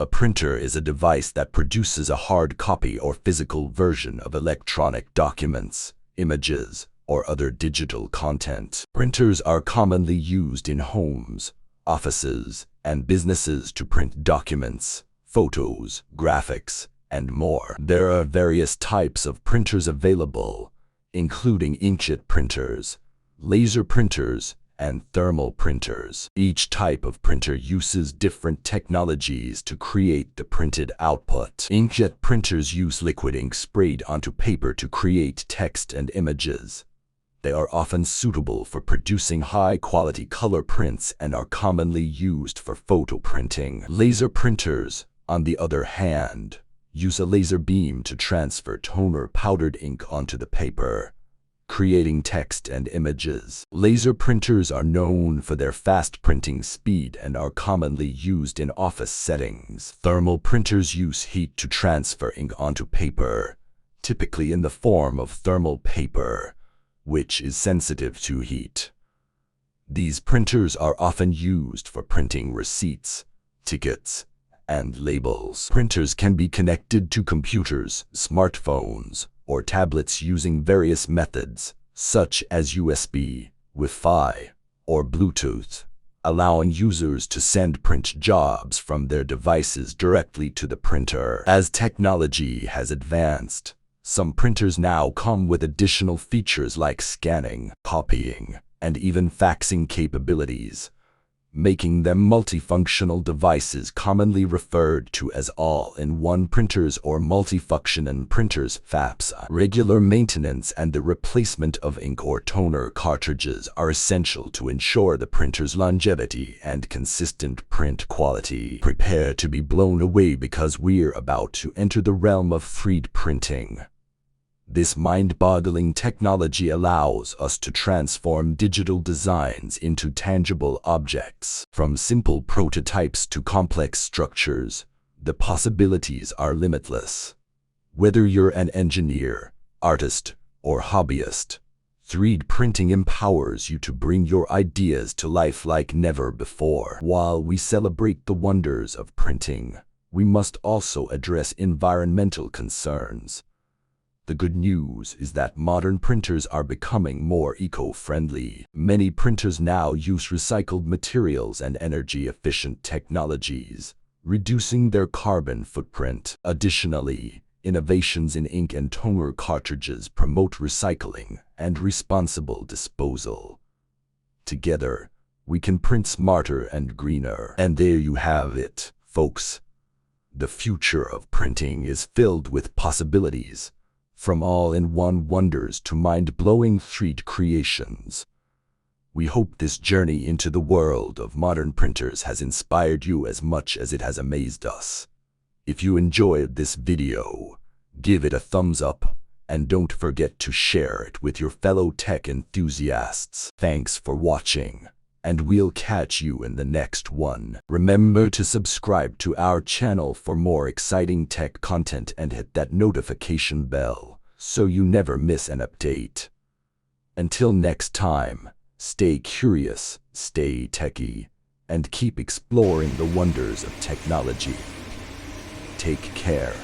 A printer is a device that produces a hard copy or physical version of electronic documents, images, or other digital content. Printers are commonly used in homes, offices, and businesses to print documents, photos, graphics, and more. There are various types of printers available, including inkjet printers, laser printers, and thermal printers. Each type of printer uses different technologies to create the printed output. Inkjet printers use liquid ink sprayed onto paper to create text and images. They are often suitable for producing high-quality color prints and are commonly used for photo printing. Laser printers, on the other hand, use a laser beam to transfer toner powdered ink onto the paper, creating text and images. Laser printers are known for their fast printing speed and are commonly used in office settings. Thermal printers use heat to transfer ink onto paper, typically in the form of thermal paper, which is sensitive to heat. These printers are often used for printing receipts, tickets, and labels. Printers can be connected to computers, smartphones, or tablets using various methods, such as USB, Wi-Fi, or Bluetooth, allowing users to send print jobs from their devices directly to the printer. As technology has advanced, some printers now come with additional features like scanning, copying, and even faxing capabilities, making them multifunctional devices commonly referred to as all-in-one printers or multifunction printers (FAPS). Regular maintenance and the replacement of ink or toner cartridges are essential to ensure the printer's longevity and consistent print quality. Prepare to be blown away because we're about to enter the realm of 3D printing. This mind-boggling technology allows us to transform digital designs into tangible objects. From simple prototypes to complex structures, the possibilities are limitless. Whether you're an engineer, artist, or hobbyist, 3D printing empowers you to bring your ideas to life like never before. While we celebrate the wonders of printing, we must also address environmental concerns. The good news is that modern printers are becoming more eco-friendly. Many printers now use recycled materials and energy-efficient technologies, reducing their carbon footprint. Additionally, innovations in ink and toner cartridges promote recycling and responsible disposal. Together, we can print smarter and greener. And there you have it, folks. The future of printing is filled with possibilities, from all-in-one wonders to mind-blowing 3D creations. We hope this journey into the world of modern printers has inspired you as much as it has amazed us. If you enjoyed this video, give it a thumbs up, and don't forget to share it with your fellow tech enthusiasts. Thanks for watching, and we'll catch you in the next one. Remember to subscribe to our channel for more exciting tech content and hit that notification bell so you never miss an update. Until next time, stay curious, stay techy, and keep exploring the wonders of technology. Take care.